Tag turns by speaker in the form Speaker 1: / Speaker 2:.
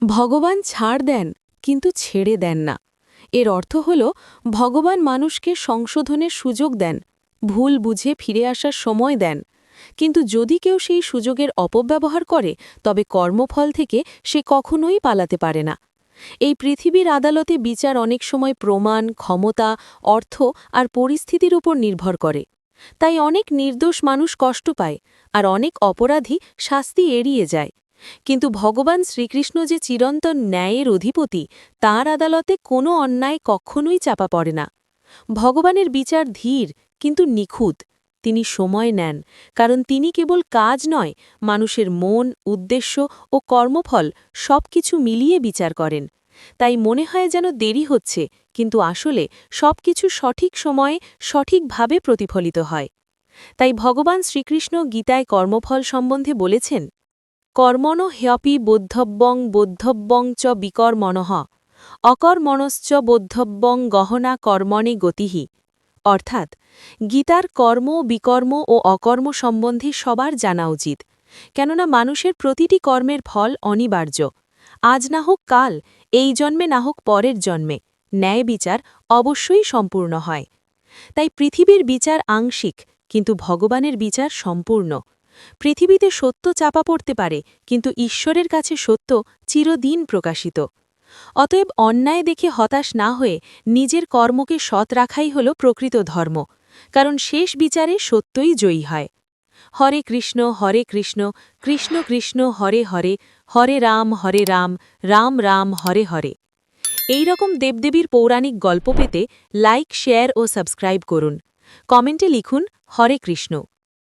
Speaker 1: ভগবান ছাড় দেন কিন্তু ছেড়ে দেন না। এর অর্থ হল ভগবান মানুষকে সংশোধনের সুযোগ দেন, ভুল বুঝে ফিরে আসার সময় দেন, কিন্তু যদি কেউ সেই সুযোগের অপব্যবহার করে তবে কর্মফল থেকে সে কখনোই পালাতে পারে না। এই পৃথিবীর আদালতে বিচার অনেক সময় প্রমাণ, ক্ষমতা, অর্থ আর পরিস্থিতির উপর নির্ভর করে। তাই অনেক নির্দোষ মানুষ কষ্ট পায় আর অনেক অপরাধী শাস্তি এড়িয়ে যায়। কিন্তু ভগবান শ্রীকৃষ্ণ যে চিরন্তন ন্যায়ের অধিপতি, তাঁর আদালতে কোনো অন্যায় কখনোই চাপা পড়ে না। ভগবানের বিচার ধীর কিন্তু নিখুঁত। তিনি সময় নেন, কারণ তিনি কেবল কাজ নয়, মানুষের মন, উদ্দেশ্য ও কর্মফল সবকিছু মিলিয়ে বিচার করেন। তাই মনে হয় যেন দেরি হচ্ছে, কিন্তু আসলে সবকিছু সঠিক সময়ে সঠিকভাবে প্রতিফলিত হয়। তাই ভগবান শ্রীকৃষ্ণ গীতায় কর্মফল সম্বন্ধে বলেছেন, কর্মণ হ্যপি বোদ্ধব্যং চ বিকর্মণঃ অকর্মণশ্চ বোদ্ধব্যং গহনা কর্মণে গতিহি। অর্থাৎ গীতার কর্ম, বিকর্ম ও অকর্ম সম্বন্ধে সবার জানা উচিত, কেননা মানুষের প্রতিটি কর্মের ফল অনিবার্য। আজ না হোক কাল, এই জন্মে না হোক পরের জন্মে, ন্যায় বিচার অবশ্যই সম্পূর্ণ হয়। তাই পৃথিবীর বিচার আংশিক, কিন্তু ভগবানের বিচার সম্পূর্ণ। পৃথিবীতে সত্য চাপা পড়তে পারে, কিন্তু ঈশ্বরের কাছে সত্য চিরদিন প্রকাশিত। অতএব অন্যায় দেখে হতাশ না হয়ে নিজের কর্মকে সৎ রাখাই হল প্রকৃত ধর্ম, কারণ শেষ বিচারে সত্যই জয়ী হয়। হরে কৃষ্ণ কৃষ্ণ কৃষ্ণ হরে হরে, হরে রাম রাম রাম হরে হরে। এই রকম দেবদেবীর পৌরাণিক গল্প পেতে লাইক, শেয়ার ও সাবস্ক্রাইব করুন। কমেন্টে লিখুন হরে কৃষ্ণ।